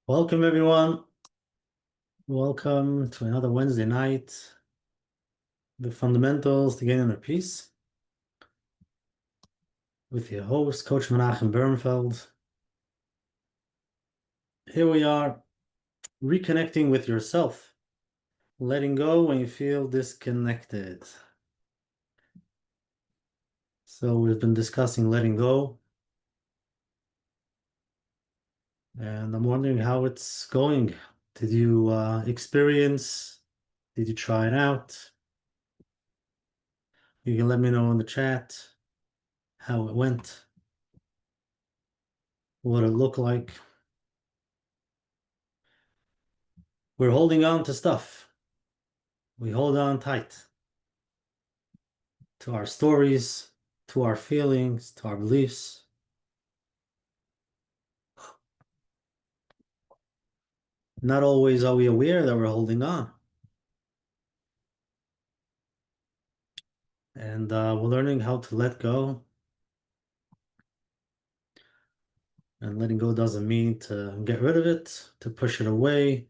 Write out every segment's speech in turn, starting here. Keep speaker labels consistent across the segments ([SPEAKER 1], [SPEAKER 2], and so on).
[SPEAKER 1] Welcome, everyone. Welcome to another Wednesday night. The fundamentals to gain inner peace with your host, Coach Menachem Bernfeld. Here we are, reconnecting with yourself, letting go when you feel disconnected. So we've been discussing letting go, and I'm wondering how it's going. Did you experience? Did you try it out? You can let me know in the chat how it went, what it looked like. We're holding on to stuff. We hold on tight to our stories, to our feelings, to our beliefs. Not always are we aware that we're holding on. And we're learning how to let go. And letting go doesn't mean to get rid of it, to push it away.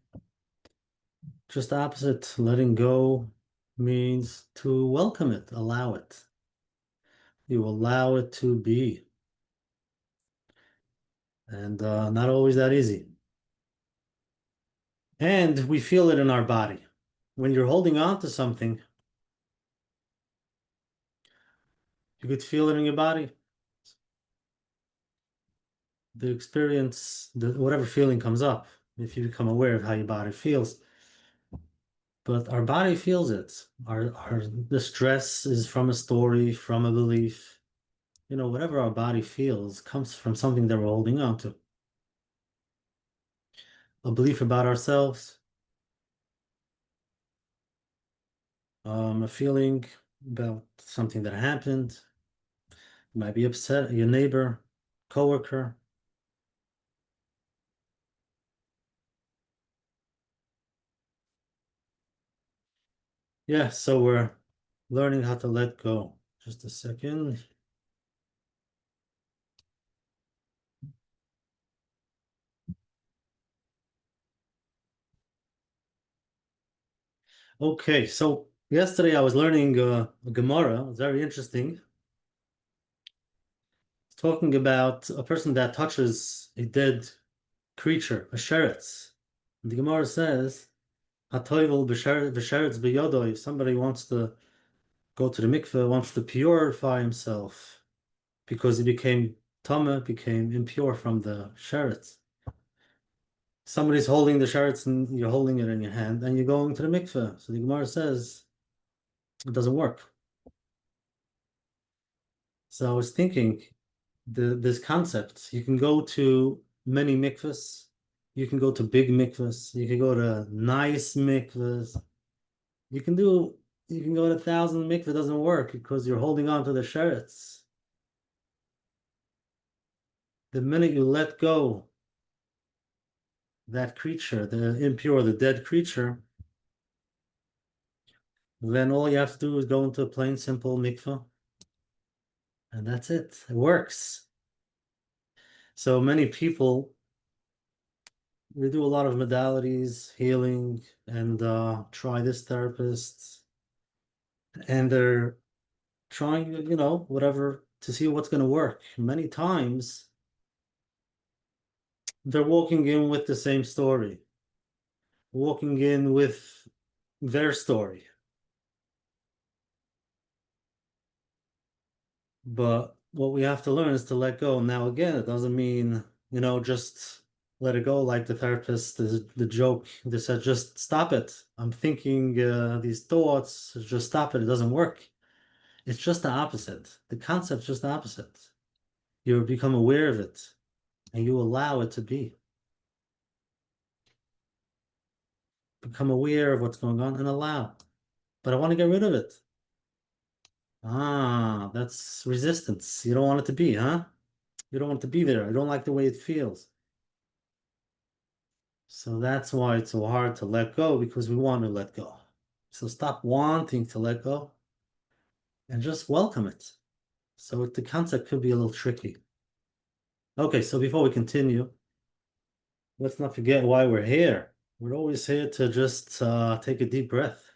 [SPEAKER 1] Just the opposite. Letting go means to welcome it, allow it. You allow it to be. And not always that easy. And we feel it in our body. When you're holding on to something, you could feel it in your body. The experience, whatever feeling comes up, if you become aware of how your body feels. But our body feels it. The stress is from a story, from a belief. Whatever our body feels comes from something that we're holding on to. A belief about ourselves, a feeling about something that happened. You might be upset at your neighbor, coworker. Yeah, so we're learning how to let go. Just a second. Okay, so yesterday I was learning a Gemara. It was very interesting. It's talking about a person that touches a dead creature, a sheretz. The Gemara says, "Hatoivel b'sheretz b'yodo." If somebody wants to go to the mikveh, wants to purify himself because he became tameh, became impure from the sheretz. Somebody's holding the sheretz and you're holding it in your hand, and you're going to the mikveh. So the Gemara says it doesn't work. So I was thinking, this concept, you can go to many mikvahs, you can go to big mikvahs, you can go to nice mikvahs, you can go to 1,000 mikvah, doesn't work because you're holding on to the sheretz. The minute you let go that creature, the impure, the dead creature, then all you have to do is go into a plain, simple mikvah, and that's it. It works. So many people, we do a lot of modalities, healing, and try this therapist, and they're trying, whatever to see what's going to work. Many times they're walking in with the same story, walking in with their story. But what we have to learn is to let go. Now, again, it doesn't mean, just let it go like the therapist, the joke. They said, just stop it. I'm thinking these thoughts, just stop it. It doesn't work. It's just the opposite. The concept's just the opposite. You become aware of it and you allow it to be. Become aware of what's going on and allow. But I want to get rid of it. Ah, that's resistance. You don't want it to be, huh? You don't want it to be there. I don't like the way it feels. So that's why it's so hard to let go, because we want to let go. So stop wanting to let go and just welcome it. So the concept could be a little tricky. Okay, so before we continue, Let's not forget why we're here. We're always here to just take a deep breath.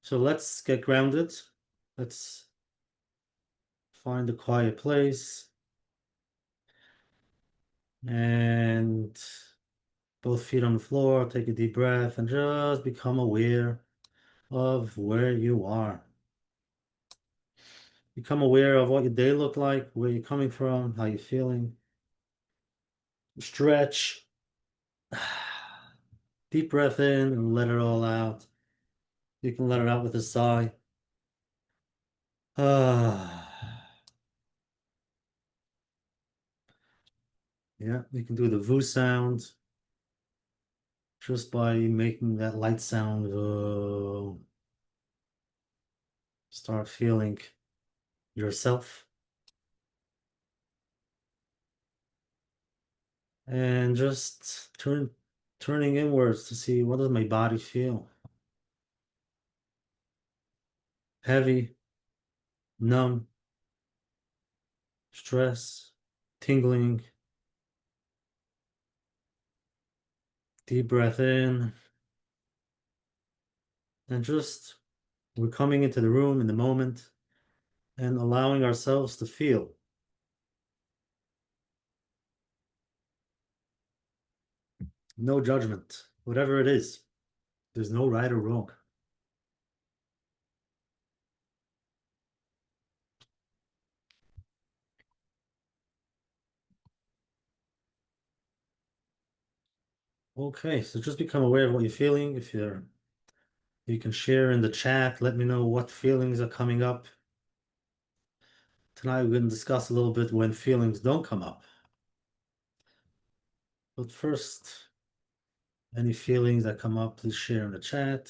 [SPEAKER 1] So let's get grounded. Let's find a quiet place and both feet on the floor, take a deep breath and just become aware of where you are. Become aware of what your day looked like, where you're coming from, how you're feeling. Stretch. Deep breath in and let it all out. You can let it out with a sigh. Yeah, you can do the VU sound just by making that light sound. Start feeling yourself and just turning inwards to see what does my body feel. Heavy, numb, stress, tingling. Deep breath in and just we're coming into the room in the moment and allowing ourselves to feel. No judgment, whatever it is. There's no right or wrong. Okay, so just become aware of what you're feeling. If you can share in the chat, let me know what feelings are coming up. Tonight we're going to discuss a little bit when feelings don't come up. But first, any feelings that come up, please share in the chat.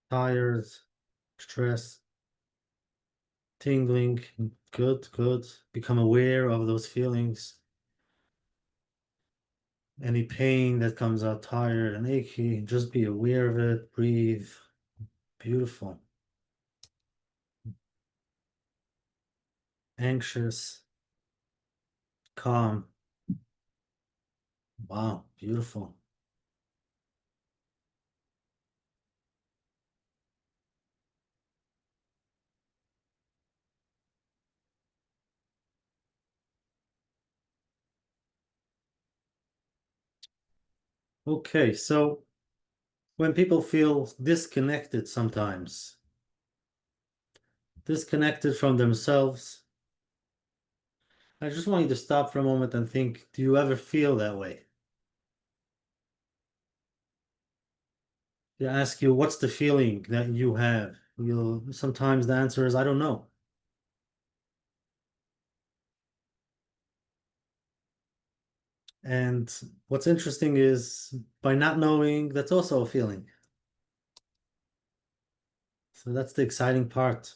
[SPEAKER 1] Tired, stress, tingling, good, good. Become aware of those feelings. Any pain that comes out tired and achy, just be aware of it, breathe. Beautiful. Anxious, calm. Wow, beautiful. Okay, so when people feel disconnected sometimes, disconnected from themselves, I just want you to stop for a moment and think, do you ever feel that way? They ask you, what's the feeling that you have? Sometimes the answer is, I don't know. And what's interesting is by not knowing, that's also a feeling. So that's the exciting part.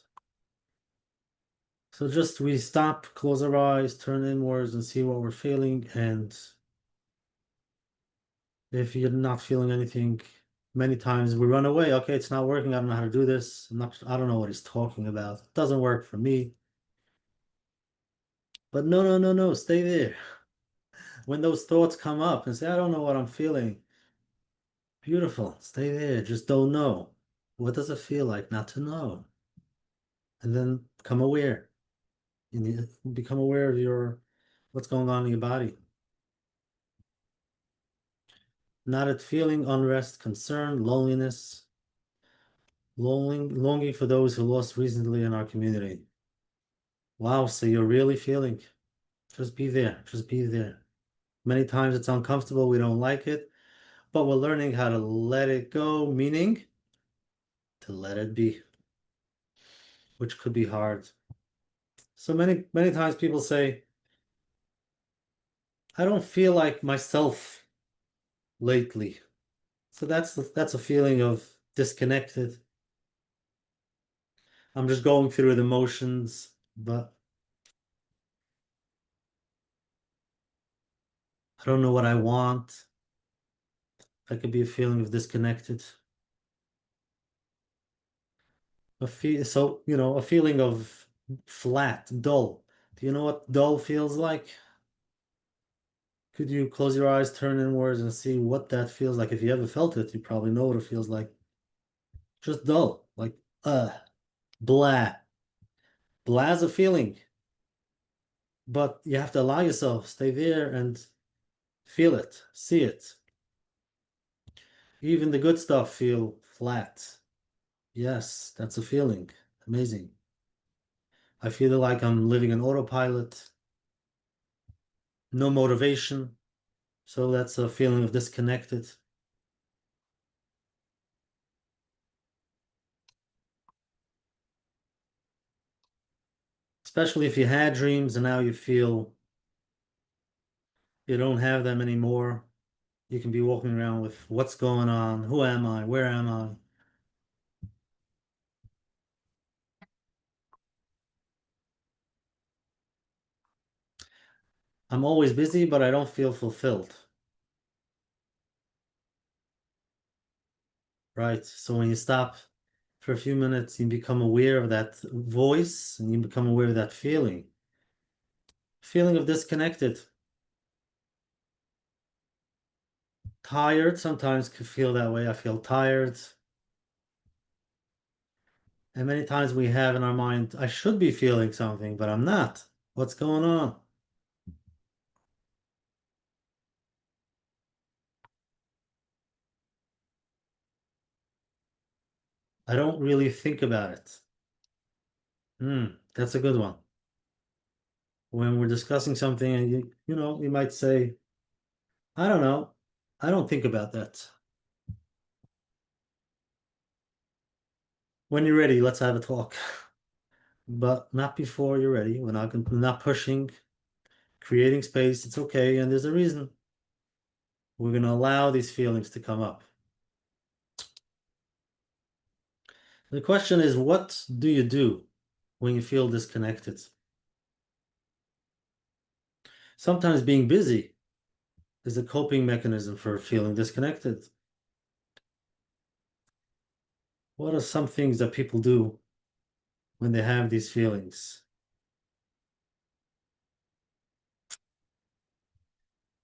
[SPEAKER 1] So just we stop, close our eyes, turn inwards and see what we're feeling. And if you're not feeling anything, many times we run away. Okay, it's not working. I don't know how to do this. I don't know what he's talking about. It doesn't work for me. But no, no, no, no, stay there. When those thoughts come up and say, I don't know what I'm feeling. Beautiful. Stay there. Just don't know. What does it feel like not to know? And then become aware. And you become aware of what's going on in your body. Not at feeling unrest, concern, loneliness, longing for those who lost recently in our community. Wow, so you're really feeling. Just be there. Just be there. Many times it's uncomfortable. We don't like it, but we're learning how to let it go, meaning to let it be, which could be hard. So many times people say, I don't feel like myself lately. So that's a feeling of disconnected. I'm just going through the motions, but I don't know what I want. That could be a feeling of disconnected. A feeling of flat, dull. Do you know what dull feels like? Could you close your eyes, turn inwards, and see what that feels like? If you ever felt it, you probably know what it feels like. Just dull, like blah. Blah is a feeling, but you have to allow yourself, stay there and feel it, see it. Even the good stuff feel flat. Yes, that's a feeling. Amazing. I feel like I'm living in autopilot, no motivation. So that's a feeling of disconnected. Especially if you had dreams and now you feel you don't have them anymore. You can be walking around with what's going on? Who am I? Where am I? I'm always busy, but I don't feel fulfilled. Right? So when you stop for a few minutes, you become aware of that voice and you become aware of that feeling. Feeling of disconnected. Tired, sometimes can feel that way. I feel tired. And many times we have in our mind, I should be feeling something, but I'm not. What's going on? I don't really think about it. That's a good one. When we're discussing something and you might say, I don't know. I don't think about that. When you're ready, let's have a talk. But not before you're ready. We're not pushing, creating space. It's okay, and there's a reason. We're gonna allow these feelings to come up. The question is, what do you do when you feel disconnected? Sometimes being busy is a coping mechanism for feeling disconnected. What are some things that people do when they have these feelings?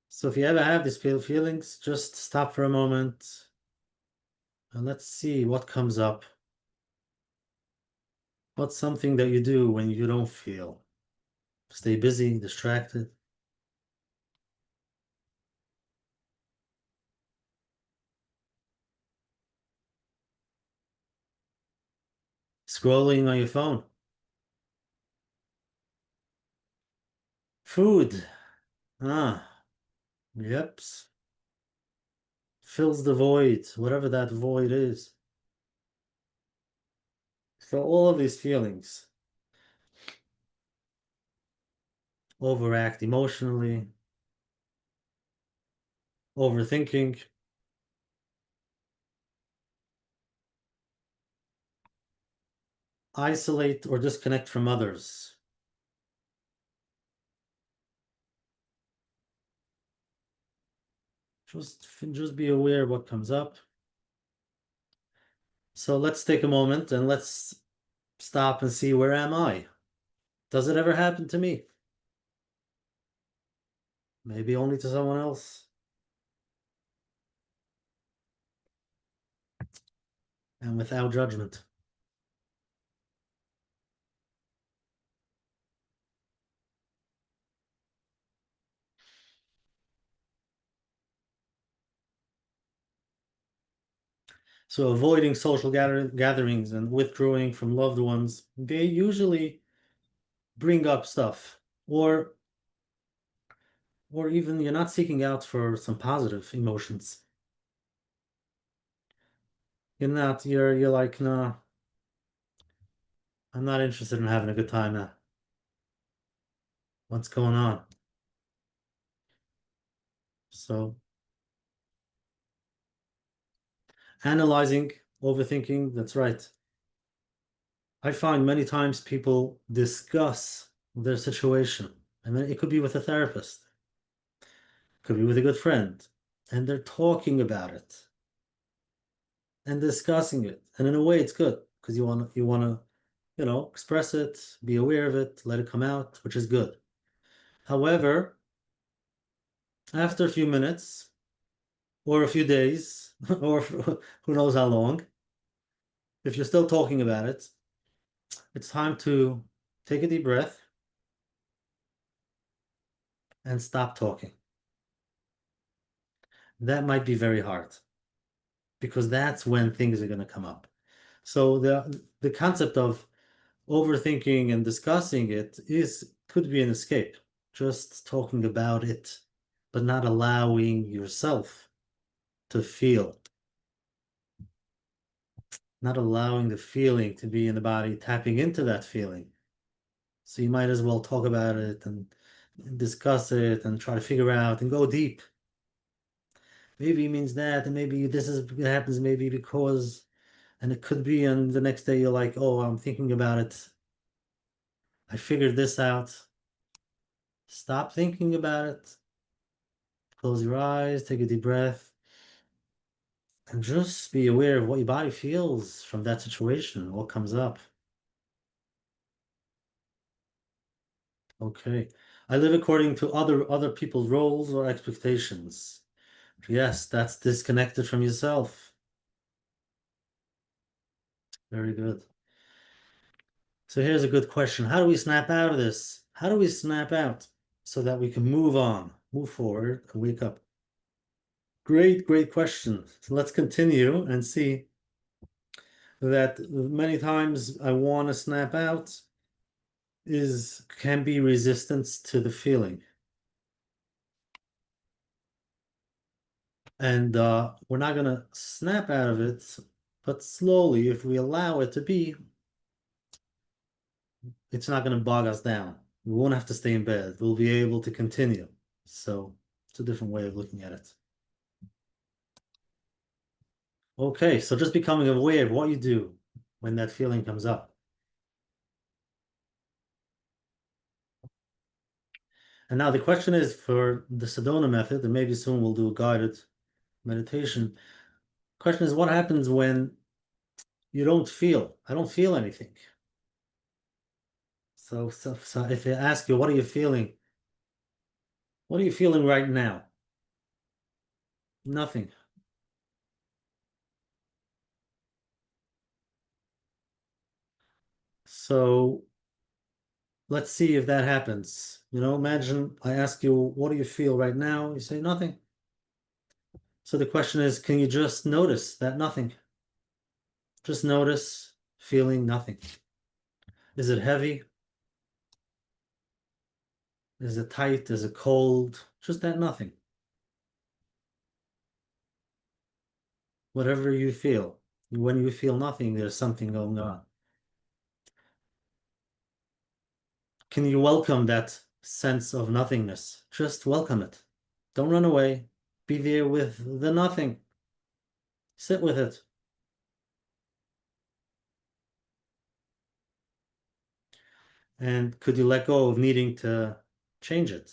[SPEAKER 1] So if you ever have these feelings, just stop for a moment and let's see what comes up. What's something that you do when you don't feel? Stay busy, distracted, scrolling on your phone. Food. Ah, yep. Fills the void, whatever that void is. So all of these feelings, overact emotionally, overthinking, isolate or disconnect from others. Just be aware of what comes up. So let's take a moment and let's stop and see, where am I? Does it ever happen to me? Maybe only to someone else. And without judgment. So avoiding social gatherings and withdrawing from loved ones, they usually bring up stuff. Or even you're not seeking out for some positive emotions. You're like, no, I'm not interested in having a good time now. What's going on? So analyzing, overthinking, that's right. I find many times people discuss their situation, and then it could be with a therapist, could be with a good friend, and they're talking about it and discussing it. And in a way, it's good because you want to express it, be aware of it, let it come out, which is good. However, after a few minutes or a few days or who knows how long, if you're still talking about it, it's time to take a deep breath and stop talking. That might be very hard because that's when things are going to come up. So the concept of overthinking and discussing it could be an escape, just talking about it, but not allowing yourself to feel, not allowing the feeling to be in the body, tapping into that feeling. So you might as well talk about it and discuss it and try to figure out and go deep. Maybe it means that, and maybe this is it happens maybe because, and it could be, and the next day you're like, oh, I'm thinking about it. I figured this out. Stop thinking about it. Close your eyes, take a deep breath, and just be aware of what your body feels from that situation, what comes up. Okay. I live according to other people's roles or expectations. Yes, that's disconnected from yourself. Very good. So here's a good question. How do we snap out of this? How do we snap out so that we can move on, move forward, and wake up? Great, great question. So let's continue and see that many times I want to snap out can be resistance to the feeling. And we're not going to snap out of it, but slowly, if we allow it to be, it's not going to bog us down. We won't have to stay in bed. We'll be able to continue. So it's a different way of looking at it. Okay, so just becoming aware of what you do when that feeling comes up. And now the question is for the Sedona method, and maybe soon we'll do a guided meditation. Question is, what happens when you don't feel? I don't feel anything. So if I ask you, what are you feeling? What are you feeling right now? Nothing. So let's see if that happens. Imagine I ask you, what do you feel right now? You say nothing. So the question is, can you just notice that nothing? Just notice feeling nothing. Is it heavy? Is it tight? Is it cold? Just that nothing. Whatever you feel. When you feel nothing, there's something going on. Can you welcome that sense of nothingness? Just welcome it. Don't run away. Be there with the nothing. Sit with it. And could you let go of needing to change it?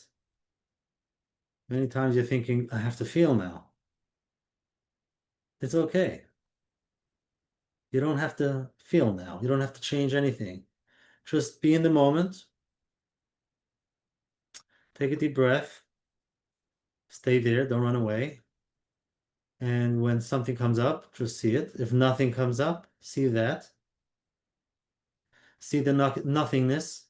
[SPEAKER 1] Many times you're thinking, I have to feel now. It's okay. You don't have to feel now. You don't have to change anything. Just be in the moment. Take a deep breath. Stay there. Don't run away. And when something comes up, just see it. If nothing comes up, see that. See the nothingness.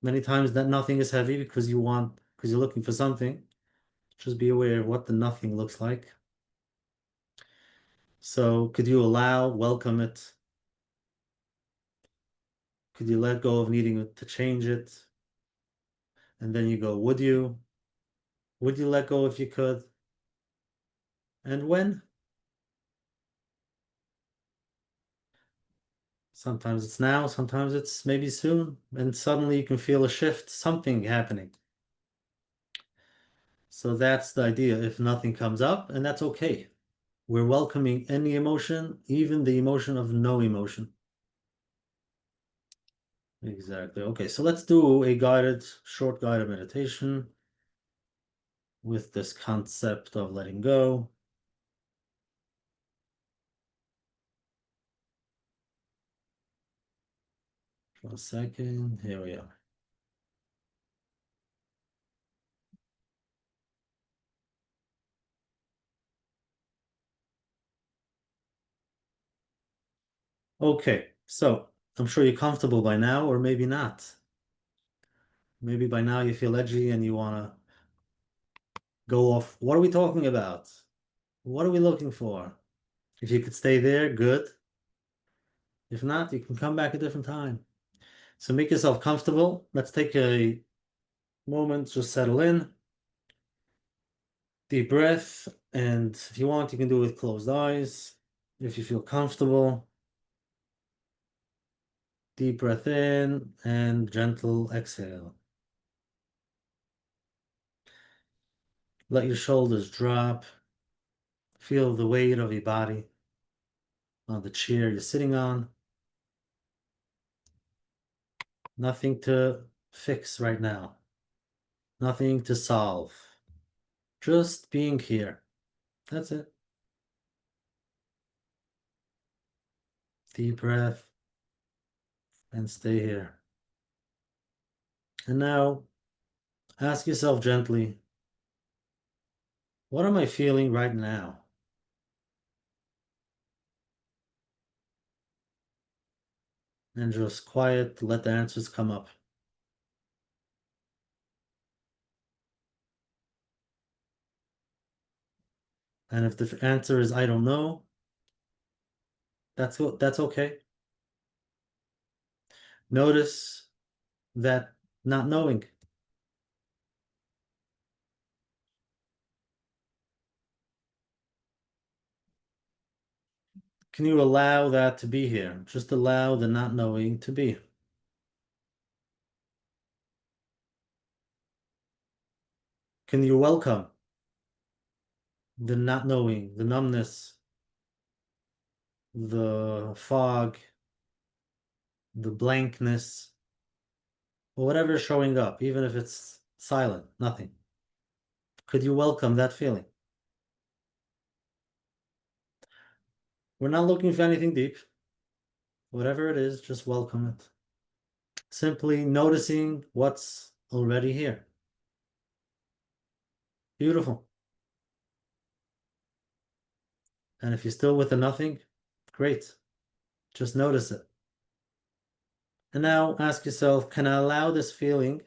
[SPEAKER 1] Many times that nothing is heavy because you're looking for something. Just be aware of what the nothing looks like. So could you welcome it? Could you let go of needing to change it? And then you go, would you? Would you let go if you could? And when? Sometimes it's now, sometimes it's maybe soon, and suddenly you can feel a shift, something happening. So that's the idea. If nothing comes up, and that's okay. We're welcoming any emotion, even the emotion of no emotion. Exactly. Okay, so let's do a short guided meditation with this concept of letting go. For a second, here we are. Okay, so I'm sure you're comfortable by now, or maybe not. Maybe by now you feel edgy and you want to go off. What are we talking about? What are we looking for? If you could stay there, good. If not, you can come back a different time. So make yourself comfortable. Let's take a moment, just settle in. Deep breath. And if you want, you can do it with closed eyes. If you feel comfortable, deep breath in and gentle exhale. Let your shoulders drop. Feel the weight of your body on the chair you're sitting on. Nothing to fix right now. Nothing to solve. Just being here. That's it. Deep breath and stay here. And now ask yourself gently, what am I feeling right now? And just quiet, let the answers come up. And if the answer is I don't know, that's okay. Notice that not knowing. Can you allow that to be here? Just allow the not knowing to be. Can you welcome the not knowing, the numbness, the fog, the blankness, or whatever is showing up, even if it's silent, nothing? Could you welcome that feeling? We're not looking for anything deep. Whatever it is, just welcome it. Simply noticing what's already here. Beautiful. And if you're still with the nothing, great. Just notice it. And now ask yourself, can I allow this feeling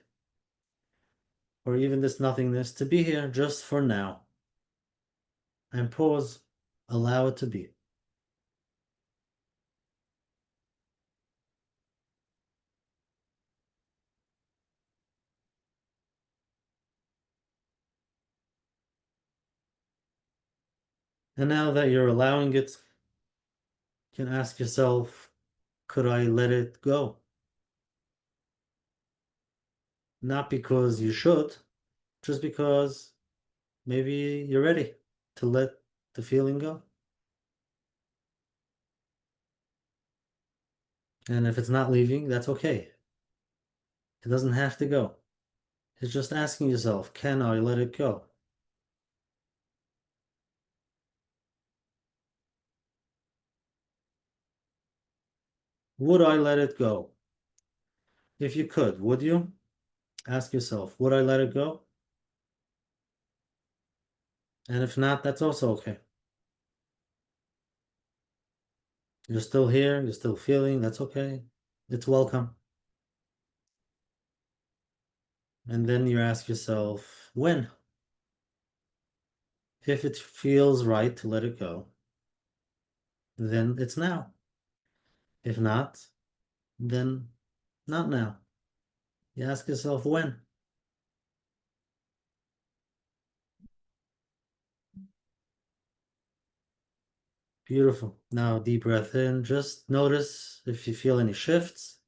[SPEAKER 1] or even this nothingness to be here just for now? And pause, allow it to be. And now that you're allowing it, you can ask yourself, could I let it go? Not because you should, just because maybe you're ready to let the feeling go. And if it's not leaving, that's okay. It doesn't have to go. It's just asking yourself, can I let it go? Would I let it go? If you could, would you? Ask yourself, would I let it go? And if not, that's also okay. You're still here, you're still feeling, that's okay. It's welcome. And then you ask yourself, when? If it feels right to let it go, then it's now. If not, then not now. You ask yourself when. Beautiful. Now deep breath in. Just notice if you feel any shifts.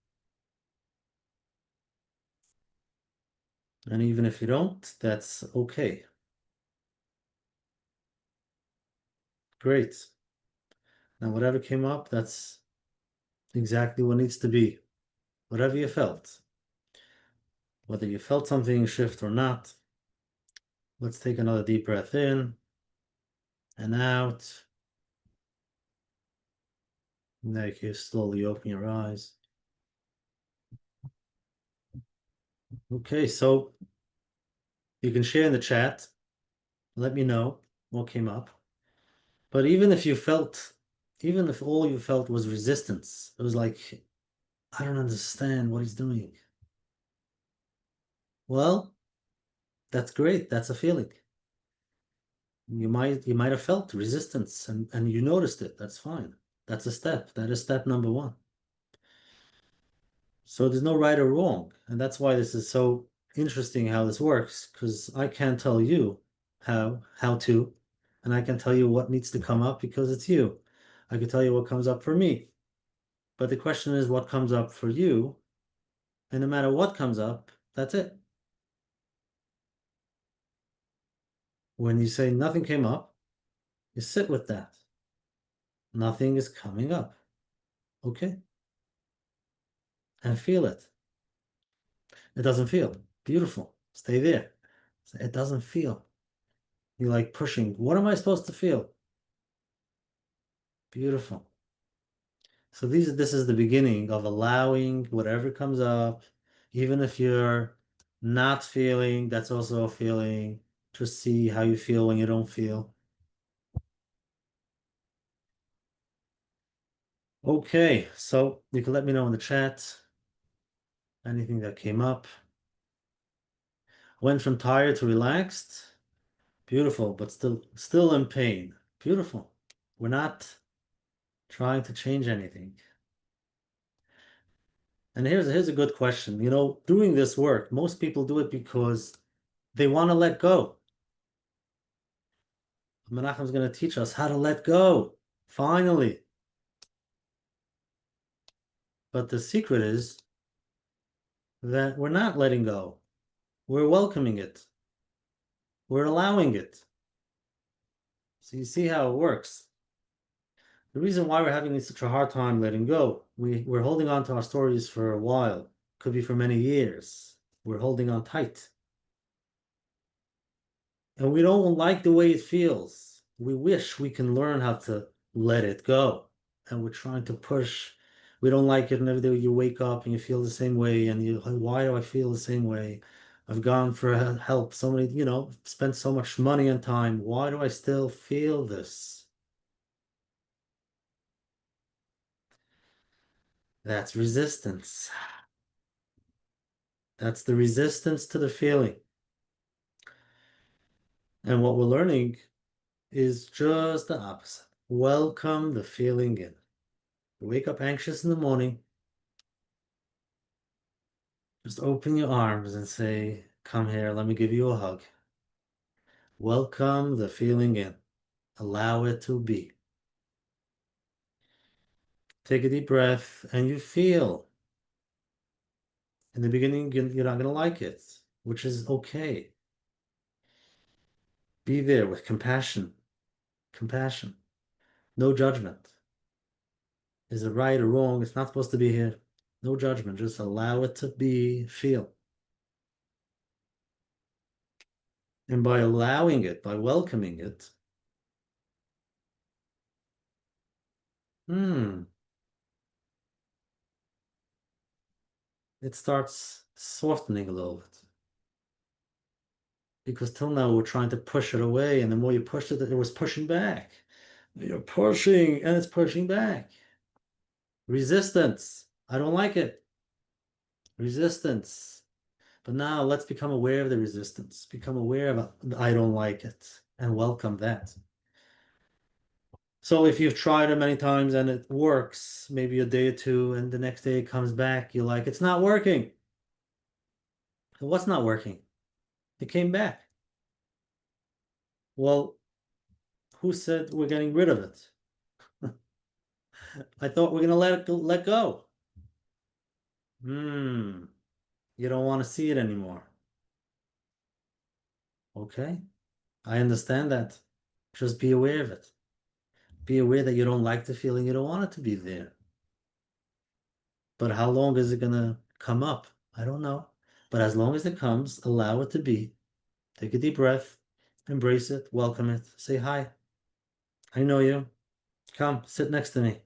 [SPEAKER 1] And even if you don't, that's okay. Great. Now whatever came up, that's exactly what needs to be. Whatever you felt. Whether you felt something shift or not. Let's take another deep breath in and out. Now you can slowly open your eyes. Okay, so you can share in the chat. Let me know what came up. But even if all you felt was resistance, it was like, I don't understand what he's doing. Well, that's great. That's a feeling. You might have felt resistance and you noticed it. That's fine. That's a step. That is step number one. So there's no right or wrong. And that's why this is so interesting how this works, because I can't tell you how to, and I can tell you what needs to come up because it's you. I can tell you what comes up for me. But the question is what comes up for you, and no matter what comes up, that's it. When you say nothing came up, you sit with that. Nothing is coming up. Okay? And feel it. It doesn't feel. Beautiful. Stay there. It doesn't feel. You're like pushing. What am I supposed to feel? Beautiful. So this is the beginning of allowing whatever comes up, even if you're not feeling, that's also a feeling. Just see how you feel when you don't feel. Okay, so you can let me know in the chat anything that came up. Went from tired to relaxed. Beautiful, but still in pain. Beautiful. We're not trying to change anything. And here's a good question. You know, doing this work, most people do it because they want to let go. Menachem's going to teach us how to let go. Finally. But the secret is that we're not letting go. We're welcoming it. We're allowing it. So you see how it works. The reason why we're having such a hard time letting go, we're holding on to our stories for a while. Could be for many years. We're holding on tight. And we don't like the way it feels. We wish we can learn how to let it go. And we're trying to push. We don't like it. And every day you wake up and you feel the same way. And you're like, why do I feel the same way? I've gone for help. So many, spent so much money and time. Why do I still feel this? That's resistance. That's the resistance to the feeling. And what we're learning is just the opposite. Welcome the feeling in. You wake up anxious in the morning. Just open your arms and say, come here, let me give you a hug. Welcome the feeling in. Allow it to be. Take a deep breath and you feel. In the beginning, you're not going to like it, which is okay. Be there with compassion. Compassion. No judgment. Is it right or wrong? It's not supposed to be here. No judgment. Just allow it to be, feel. And by allowing it, by welcoming it, it starts softening a little bit. Because till now we're trying to push it away, and the more you push it, it was pushing back. You're pushing, and it's pushing back. Resistance. I don't like it. Resistance. But now let's become aware of the resistance. Become aware of I don't like it, and welcome that. So if you've tried it many times and it works, maybe a day or two, and the next day it comes back, you're like, it's not working. What's not working? It came back. Well, who said we're getting rid of it? I thought we're gonna let go. You don't want to see it anymore. Okay, I understand that. Just be aware of it. Be aware that you don't like the feeling, you don't want it to be there. But how long is it gonna come up? I don't know. But as long as it comes, allow it to be. Take a deep breath, embrace it, welcome it, say hi. I know you. Come, sit next to me.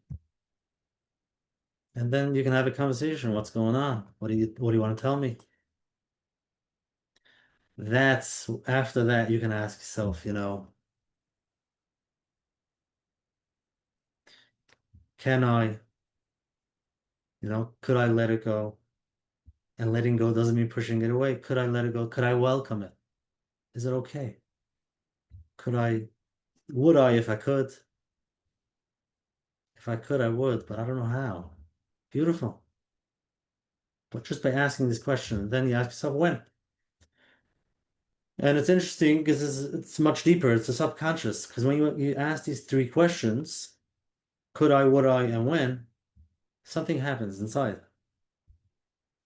[SPEAKER 1] And then you can have a conversation. What's going on? What do you want to tell me? That's after that you can ask yourself, can I, could I let it go? And letting go doesn't mean pushing it away. Could I let it go? Could I welcome it? Is it okay? Could I, would I if I could? If I could, I would, but I don't know how. Beautiful. But just by asking this question, then you ask yourself when. And it's interesting because it's much deeper. It's the subconscious. Because when you ask these three questions, could I, would I, and when, something happens inside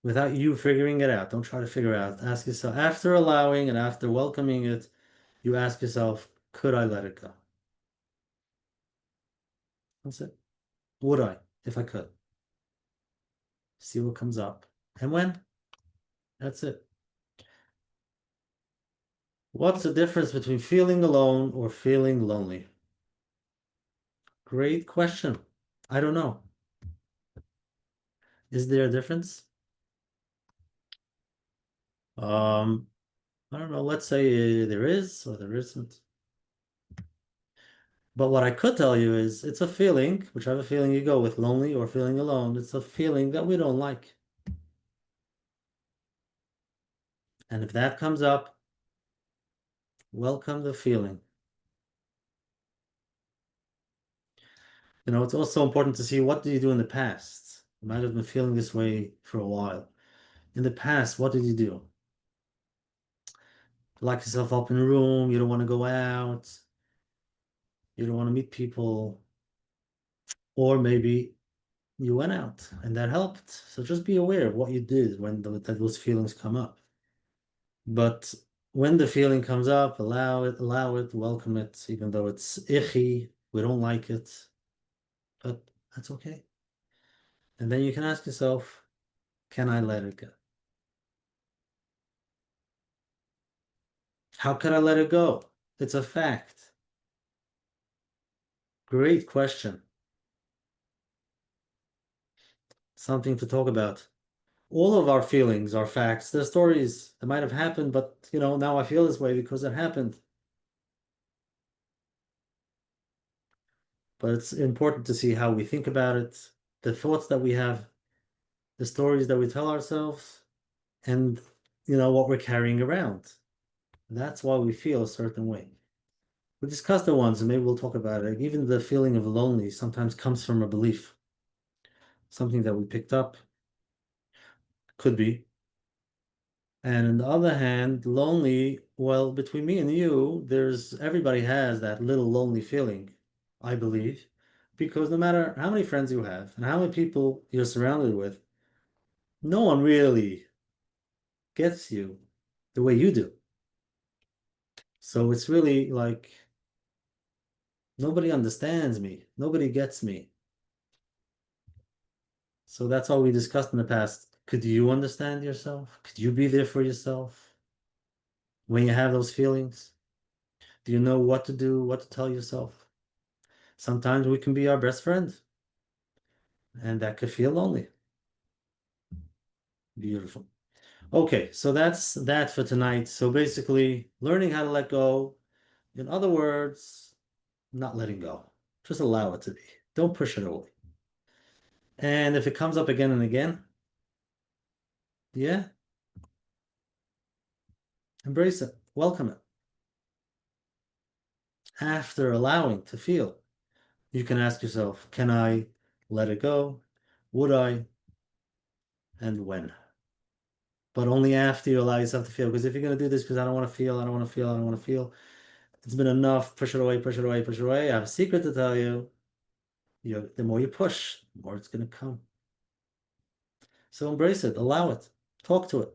[SPEAKER 1] without you figuring it out. Don't try to figure it out. Ask yourself, after allowing and after welcoming it, you ask yourself, could I let it go? That's it. Would I, if I could? See what comes up. And when? That's it. What's the difference between feeling alone or feeling lonely? Great question. I don't know. Is there a difference? Um, I don't know. Let's say there is or there isn't. But what I could tell you is it's a feeling, whichever feeling you go with, lonely or feeling alone, it's a feeling that we don't like. And if that comes up, welcome the feeling. It's also important to see what did you do in the past. You might have been feeling this way for a while. In the past, what did you do? Lock yourself up in a room, you don't want to go out, you don't want to meet people, or maybe you went out and that helped. So just be aware of what you did when those feelings come up. But when the feeling comes up, allow it, welcome it, even though it's icky, we don't like it, but that's okay. And then you can ask yourself, can I let it go? How can I let it go? It's a fact. Great question. Something to talk about. All of our feelings are facts. They're stories that might have happened, but now I feel this way because it happened. But it's important to see how we think about it, the thoughts that we have, the stories that we tell ourselves, and what we're carrying around. That's why we feel a certain way. We discuss the ones, and maybe we'll talk about it. Even the feeling of lonely sometimes comes from a belief, something that we picked up, could be. And on the other hand, lonely, well, between me and you, everybody has that little lonely feeling, I believe, because no matter how many friends you have and how many people you're surrounded with, no one really gets you the way you do. So it's really like nobody understands me, nobody gets me. So that's all we discussed in the past. Could you understand yourself? Could you be there for yourself when you have those feelings? Do you know what to do, what to tell yourself? Sometimes we can be our best friend, and that could feel lonely. Beautiful. Okay, so that's that for tonight. So basically, learning how to let go. In other words, not letting go. Just allow it to be. Don't push it away. And if it comes up again and again, yeah, embrace it. Welcome it. After allowing to feel, you can ask yourself, can I let it go? Would I? And when? But only after you allow yourself to feel. Because if you're going to do this because I don't want to feel, I don't want to feel, I don't want to feel, it's been enough. Push it away, push it away, push it away. I have a secret to tell you. The more you push, the more it's going to come. So embrace it, allow it, talk to it.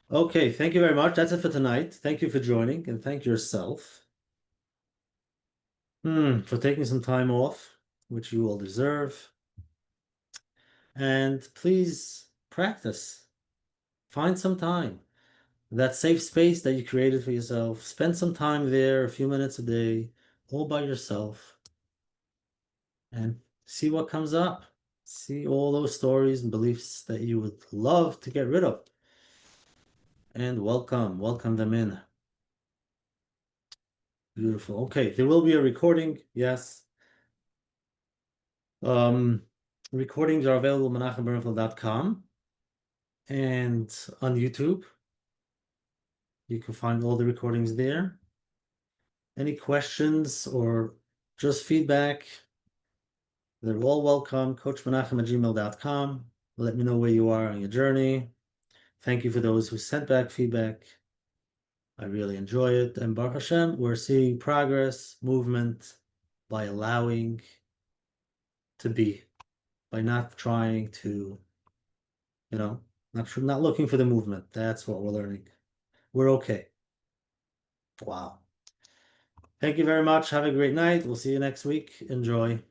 [SPEAKER 1] Okay, thank you very much. That's it for tonight. Thank you for joining and thank yourself for taking some time off, which you all deserve. And please practice. Find some time. That safe space that you created for yourself. Spend some time there, a few minutes a day, all by yourself, and see what comes up. See all those stories and beliefs that you would love to get rid of. And welcome them in. Beautiful. Okay, there will be a recording, yes. Recordings are available at menachembernfeld.com and on YouTube. You can find all the recordings there. Any questions or just feedback, they're all welcome. CoachMenachem@gmail.com. Let me know where you are on your journey. Thank you for those who sent back feedback. I really enjoy it. And Baruch Hashem, we're seeing progress, movement by allowing to be, by not trying to, not looking for the movement. That's what we're learning. We're okay. Wow. Thank you very much. Have a great night. We'll see you next week. Enjoy.